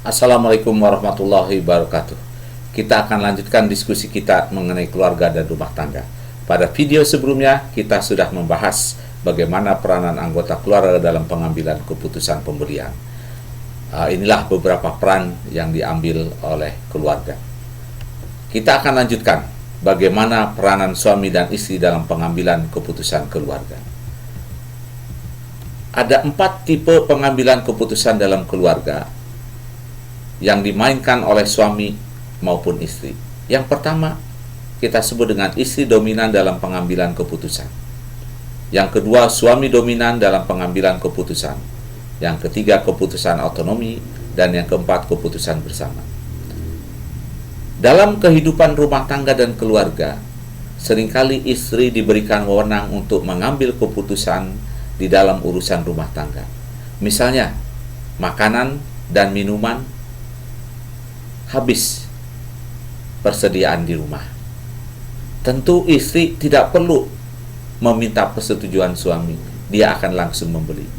Assalamualaikum warahmatullahi wabarakatuh. Kita akan lanjutkan diskusi kita mengenai keluarga dan rumah tangga. Pada video sebelumnya, kita sudah membahas bagaimana peranan anggota keluarga dalam pengambilan keputusan pembelian. Inilah beberapa peran yang diambil oleh keluarga. Kita akan lanjutkan bagaimana peranan suami dan istri dalam pengambilan keputusan keluarga. Ada 4 tipe pengambilan keputusan dalam keluarga yang dimainkan oleh suami maupun istri. Yang pertama, kita sebut dengan istri dominan dalam pengambilan keputusan. Yang kedua, suami dominan dalam pengambilan keputusan. Yang ketiga, keputusan otonomi. Dan yang keempat, keputusan bersama. Dalam kehidupan rumah tangga dan keluarga, seringkali istri diberikan wewenang untuk mengambil keputusan di dalam urusan rumah tangga. Misalnya, makanan dan minuman habis persediaan di rumah. Tentu istri tidak perlu meminta persetujuan suami, dia akan langsung membeli.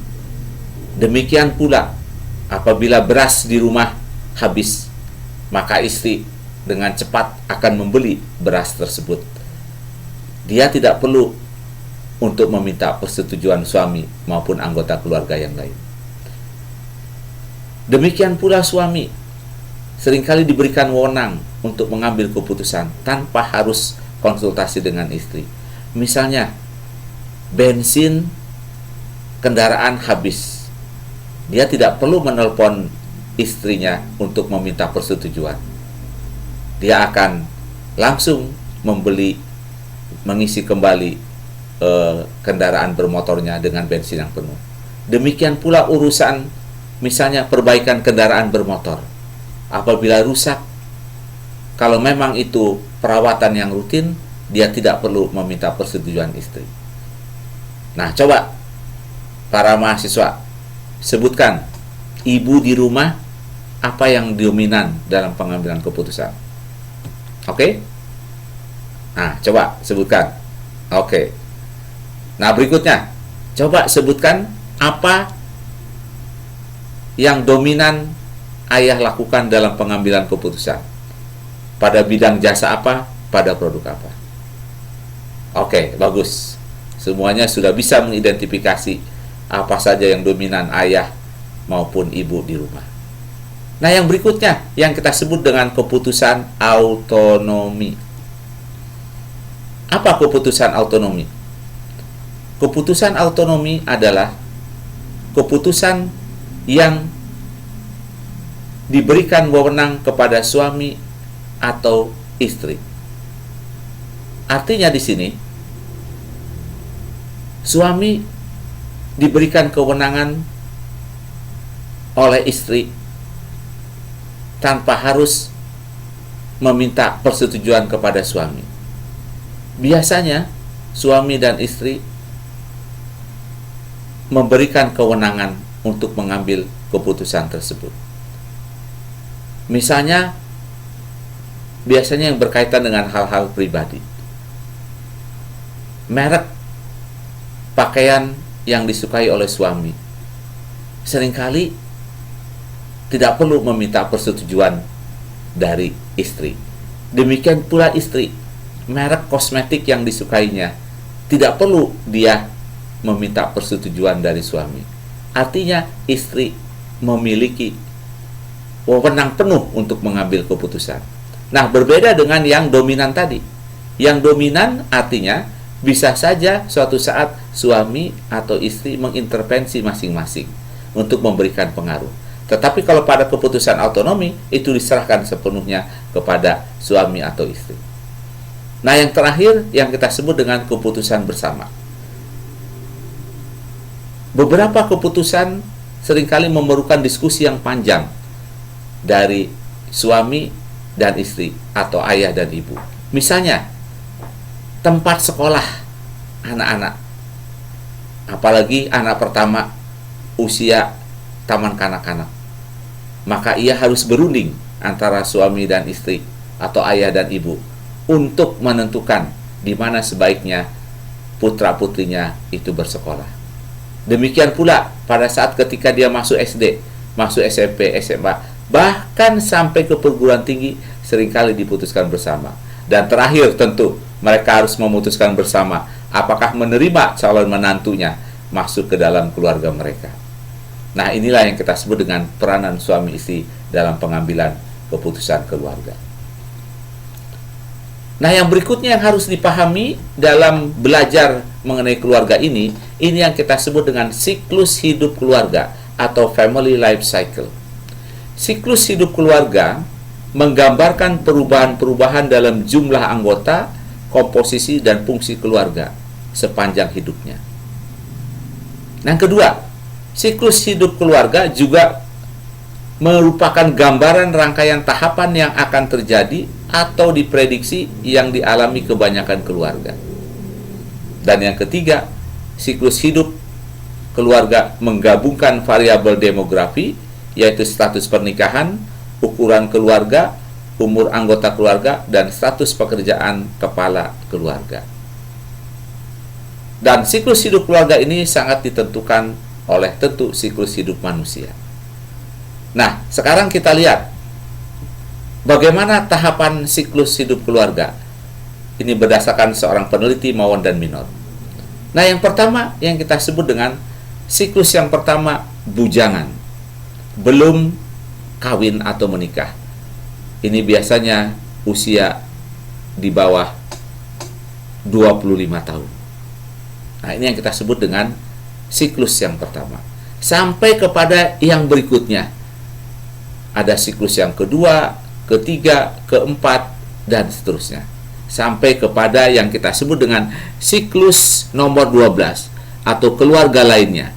Demikian pula apabila beras di rumah habis, maka istri dengan cepat akan membeli beras tersebut. Dia tidak perlu untuk meminta persetujuan suami maupun anggota keluarga yang lain. Demikian pula suami seringkali diberikan wewenang untuk mengambil keputusan tanpa harus konsultasi dengan istri. Misalnya, bensin kendaraan habis. Dia tidak perlu menelpon istrinya untuk meminta persetujuan. Dia akan langsung mengisi kembali kendaraan bermotornya dengan bensin yang penuh. Demikian pula urusan misalnya perbaikan kendaraan bermotor. Apabila rusak, kalau memang itu perawatan yang rutin, dia tidak perlu meminta persetujuan istri. Nah, coba para mahasiswa sebutkan ibu di rumah apa yang dominan dalam pengambilan keputusan. Oke? Nah, coba sebutkan. Oke. Nah, berikutnya, coba sebutkan apa yang dominan ayah lakukan dalam pengambilan keputusan. Pada bidang jasa apa, pada produk apa. Oke, bagus. Semuanya sudah bisa mengidentifikasi apa saja yang dominan ayah maupun ibu di rumah. Nah, yang berikutnya yang kita sebut dengan keputusan autonomi. Apa keputusan autonomi? Keputusan autonomi adalah keputusan yang diberikan wewenang kepada suami atau istri. Artinya di sini suami diberikan kewenangan oleh istri tanpa harus meminta persetujuan kepada suami. Biasanya suami dan istri memberikan kewenangan untuk mengambil keputusan tersebut. Misalnya, biasanya yang berkaitan dengan hal-hal pribadi. Merek pakaian yang disukai oleh suami seringkali tidak perlu meminta persetujuan dari istri. Demikian pula istri, merek kosmetik yang disukainya tidak perlu dia meminta persetujuan dari suami. Artinya istri memiliki wewenang penuh untuk mengambil keputusan. Nah, berbeda dengan yang dominan tadi. Yang dominan artinya bisa saja suatu saat suami atau istri mengintervensi masing-masing untuk memberikan pengaruh. Tetapi kalau pada keputusan autonomi, itu diserahkan sepenuhnya kepada suami atau istri. Nah, yang terakhir yang kita sebut dengan keputusan bersama. Beberapa keputusan seringkali memerlukan diskusi yang panjang dari suami dan istri atau ayah dan ibu. Misalnya, tempat sekolah anak-anak, apalagi anak pertama usia taman kanak-kanak, maka ia harus berunding antara suami dan istri atau ayah dan ibu untuk menentukan di mana sebaiknya putra-putrinya itu bersekolah. Demikian pula pada saat ketika dia masuk SD, masuk SMP, SMA, bahkan sampai ke perguruan tinggi seringkali diputuskan bersama. Dan terakhir tentu mereka harus memutuskan bersama apakah menerima calon menantunya masuk ke dalam keluarga mereka. Nah, inilah yang kita sebut dengan peranan suami istri dalam pengambilan keputusan keluarga. Nah, yang berikutnya yang harus dipahami dalam belajar mengenai keluarga ini yang kita sebut dengan siklus hidup keluarga atau family life cycle. Siklus hidup keluarga menggambarkan perubahan-perubahan dalam jumlah anggota, komposisi, dan fungsi keluarga sepanjang hidupnya. Yang kedua, siklus hidup keluarga juga merupakan gambaran rangkaian tahapan yang akan terjadi atau diprediksi yang dialami kebanyakan keluarga. Dan yang ketiga, siklus hidup keluarga menggabungkan variabel demografi, yaitu status pernikahan, ukuran keluarga, umur anggota keluarga, dan status pekerjaan kepala keluarga. Dan siklus hidup keluarga ini sangat ditentukan oleh tentu siklus hidup manusia. Nah, sekarang kita lihat bagaimana tahapan siklus hidup keluarga. Ini berdasarkan seorang peneliti Mawon dan Minor. Nah, yang pertama yang kita sebut dengan siklus yang pertama, bujangan. Belum kawin atau menikah. Ini biasanya usia di bawah 25 tahun. Nah, ini yang kita sebut dengan siklus yang pertama. Sampai kepada yang berikutnya. Ada siklus yang kedua, ketiga, keempat, dan seterusnya. Sampai kepada yang kita sebut dengan siklus nomor 12 atau keluarga lainnya.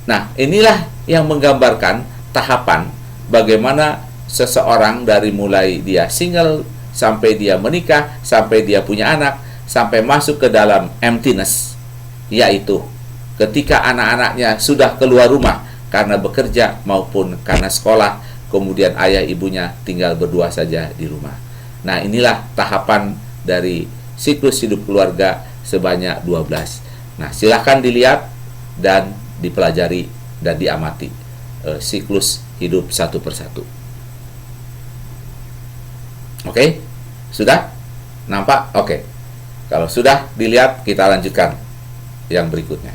Nah, inilah yang menggambarkan tahapan bagaimana seseorang dari mulai dia single, sampai dia menikah, sampai dia punya anak, sampai masuk ke dalam emptiness, yaitu ketika anak-anaknya sudah keluar rumah karena bekerja maupun karena sekolah, kemudian ayah ibunya tinggal berdua saja di rumah. Nah, inilah tahapan dari siklus hidup keluarga sebanyak 12. Nah, silahkan dilihat dan dipelajari dan diamati siklus hidup satu persatu. Oke? Sudah? Nampak? Oke. Kalau sudah dilihat, kita lanjutkan yang berikutnya.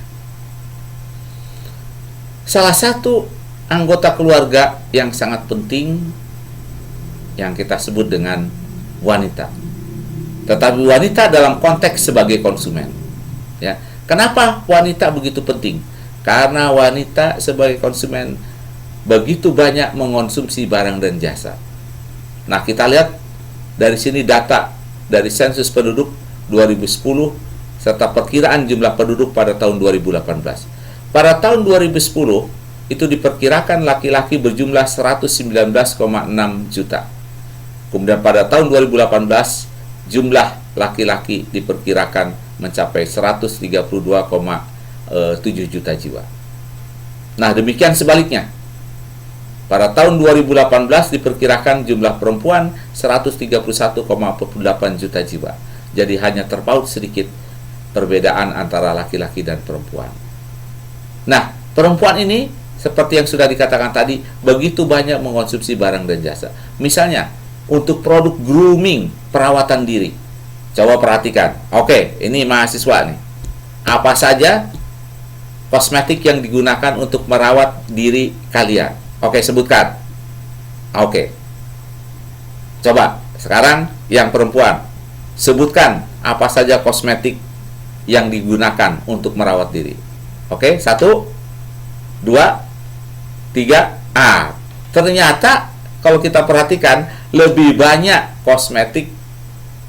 Salah satu anggota keluarga yang sangat penting yang kita sebut dengan wanita. Tetapi wanita dalam konteks sebagai konsumen. Ya. Kenapa wanita begitu penting? Karena wanita sebagai konsumen begitu banyak mengonsumsi barang dan jasa. Nah, kita lihat dari sini data dari sensus penduduk 2010 serta perkiraan jumlah penduduk pada tahun 2018. Pada tahun 2010 itu diperkirakan laki-laki berjumlah 119,6 juta. Kemudian pada tahun 2018 jumlah laki-laki diperkirakan mencapai 132,7 juta jiwa. Nah, demikian sebaliknya. Pada tahun 2018 diperkirakan jumlah perempuan 131,48 juta jiwa. Jadi hanya terpaut sedikit perbedaan antara laki-laki dan perempuan. Nah, perempuan ini seperti yang sudah dikatakan tadi, begitu banyak mengonsumsi barang dan jasa. Misalnya, untuk produk grooming, perawatan diri. Coba perhatikan. Oke, ini mahasiswa nih. Apa saja kosmetik yang digunakan untuk merawat diri kalian? Oke, sebutkan. Oke. Coba, sekarang yang perempuan. Sebutkan apa saja kosmetik yang digunakan untuk merawat diri. Oke, 1, 2, 3. Ternyata kalau kita perhatikan lebih banyak kosmetik,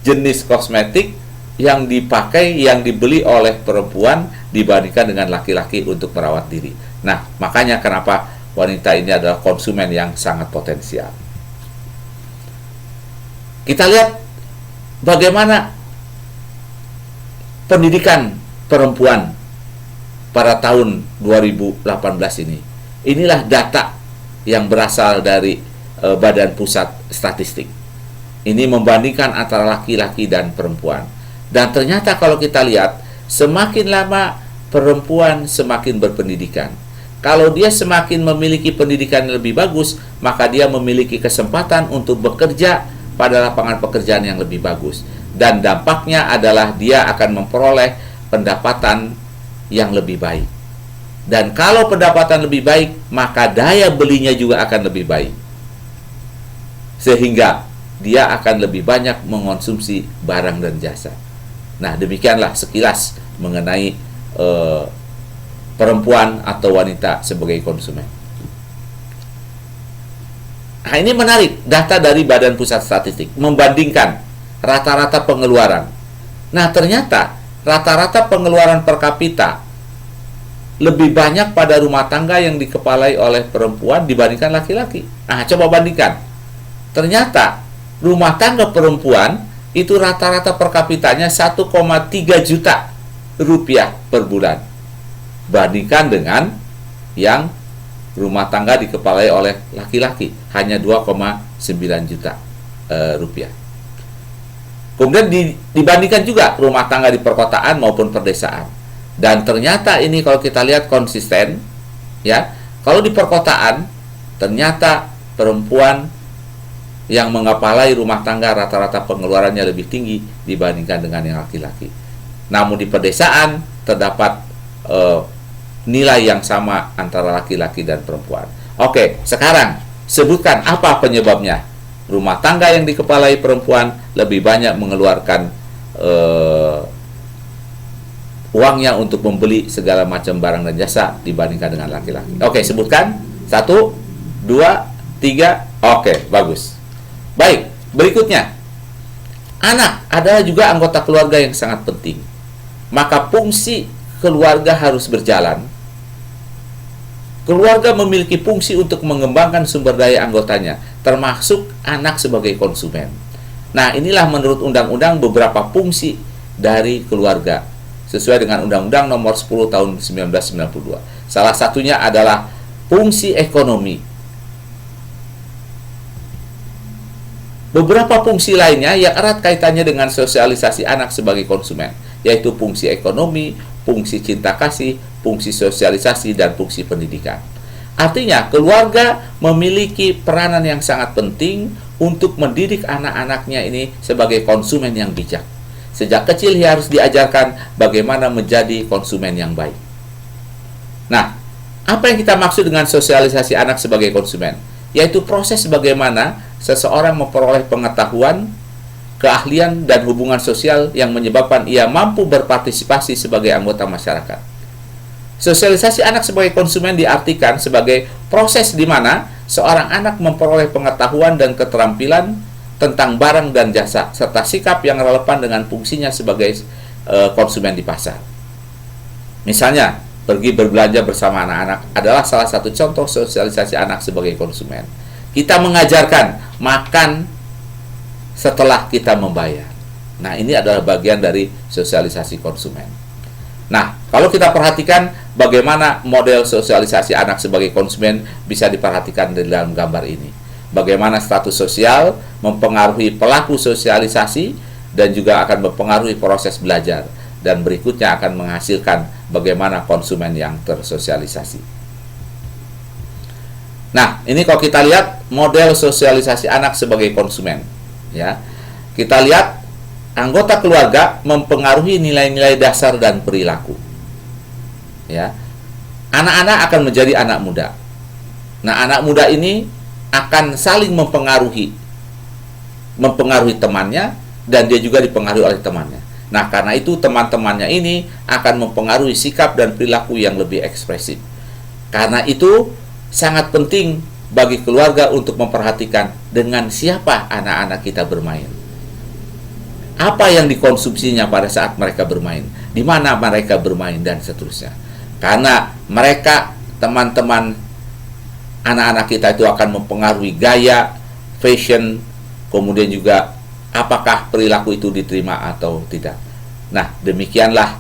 jenis kosmetik yang dipakai, yang dibeli oleh perempuan dibandingkan dengan laki-laki untuk merawat diri. Nah, makanya kenapa wanita ini adalah konsumen yang sangat potensial. Kita lihat bagaimana pendidikan perempuan pada tahun 2018 ini. Inilah data yang berasal dari Badan Pusat Statistik. Ini membandingkan antara laki-laki dan perempuan. Dan ternyata kalau kita lihat, semakin lama perempuan semakin berpendidikan. Kalau dia semakin memiliki pendidikan yang lebih bagus, maka dia memiliki kesempatan untuk bekerja pada lapangan pekerjaan yang lebih bagus. Dan dampaknya adalah dia akan memperoleh pendapatan yang lebih baik. Dan kalau pendapatan lebih baik, maka daya belinya juga akan lebih baik. Sehingga dia akan lebih banyak mengonsumsi barang dan jasa. Nah, demikianlah sekilas mengenai perempuan atau wanita sebagai konsumen. Nah, ini menarik, data dari Badan Pusat Statistik membandingkan rata-rata pengeluaran. Nah, ternyata rata-rata pengeluaran per kapita lebih banyak pada rumah tangga yang dikepalai oleh perempuan dibandingkan laki-laki. Nah, coba bandingkan. Ternyata rumah tangga perempuan itu rata-rata per kapitanya 1,3 juta rupiah per bulan. Bandingkan dengan yang rumah tangga dikepalai oleh laki-laki, hanya 2,9 juta rupiah. Kemudian dibandingkan juga rumah tangga di perkotaan maupun perdesaan. Dan ternyata ini kalau kita lihat konsisten, ya. Kalau di perkotaan, ternyata perempuan yang mengepalai rumah tangga rata-rata pengeluarannya lebih tinggi dibandingkan dengan yang laki-laki. Namun di pedesaan terdapat nilai yang sama antara laki-laki dan perempuan. Oke, sekarang sebutkan apa penyebabnya. Rumah tangga yang dikepalai perempuan lebih banyak mengeluarkan uangnya untuk membeli segala macam barang dan jasa dibandingkan dengan laki-laki. Oke, sebutkan. 1, 2, 3. Oke, bagus. Baik, berikutnya. Anak adalah juga anggota keluarga yang sangat penting. Maka fungsi keluarga harus berjalan. Keluarga memiliki fungsi untuk mengembangkan sumber daya anggotanya, termasuk anak sebagai konsumen. Nah, inilah menurut undang-undang beberapa fungsi dari keluarga, sesuai dengan Undang-Undang Nomor 10 Tahun 1992. Salah satunya adalah fungsi ekonomi. Beberapa fungsi lainnya yang erat kaitannya dengan sosialisasi anak sebagai konsumen, yaitu fungsi ekonomi, fungsi cinta kasih, fungsi sosialisasi, dan fungsi pendidikan. Artinya, keluarga memiliki peranan yang sangat penting untuk mendidik anak-anaknya ini sebagai konsumen yang bijak. Sejak kecil dia harus diajarkan bagaimana menjadi konsumen yang baik. Nah, apa yang kita maksud dengan sosialisasi anak sebagai konsumen? Yaitu proses bagaimana seseorang memperoleh pengetahuan, keahlian, dan hubungan sosial yang menyebabkan ia mampu berpartisipasi sebagai anggota masyarakat. Sosialisasi anak sebagai konsumen diartikan sebagai proses di mana seorang anak memperoleh pengetahuan dan keterampilan tentang barang dan jasa, serta sikap yang relevan dengan fungsinya sebagai konsumen di pasar. Misalnya, pergi berbelanja bersama anak-anak adalah salah satu contoh sosialisasi anak sebagai konsumen. Kita mengajarkan makan setelah kita membayar. Nah, ini adalah bagian dari sosialisasi konsumen. Nah, kalau kita perhatikan bagaimana model sosialisasi anak sebagai konsumen bisa diperhatikan di dalam gambar ini. Bagaimana status sosial mempengaruhi pelaku sosialisasi dan juga akan mempengaruhi proses belajar. Dan berikutnya akan menghasilkan bagaimana konsumen yang tersosialisasi. Nah, ini kalau kita lihat model sosialisasi anak sebagai konsumen, ya. Kita lihat anggota keluarga mempengaruhi nilai-nilai dasar dan perilaku. Ya. Anak-anak akan menjadi anak muda. Nah, anak muda ini akan saling mempengaruhi temannya, dan dia juga dipengaruhi oleh temannya. Nah, karena itu teman-temannya ini akan mempengaruhi sikap dan perilaku yang lebih ekspresif. Karena itu sangat penting bagi keluarga untuk memperhatikan dengan siapa anak-anak kita bermain. Apa yang dikonsumsinya pada saat mereka bermain, di mana mereka bermain, dan seterusnya. Karena mereka, teman-teman anak-anak kita itu akan mempengaruhi gaya, fashion, kemudian juga apakah perilaku itu diterima atau tidak. Nah, demikianlah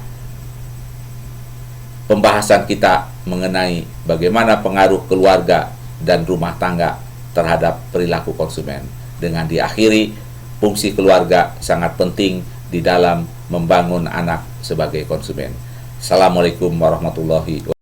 pembahasan kita mengenai bagaimana pengaruh keluarga dan rumah tangga terhadap perilaku konsumen. Dengan diakhiri, fungsi keluarga sangat penting di dalam membangun anak sebagai konsumen. Assalamualaikum warahmatullahi wabarakatuh.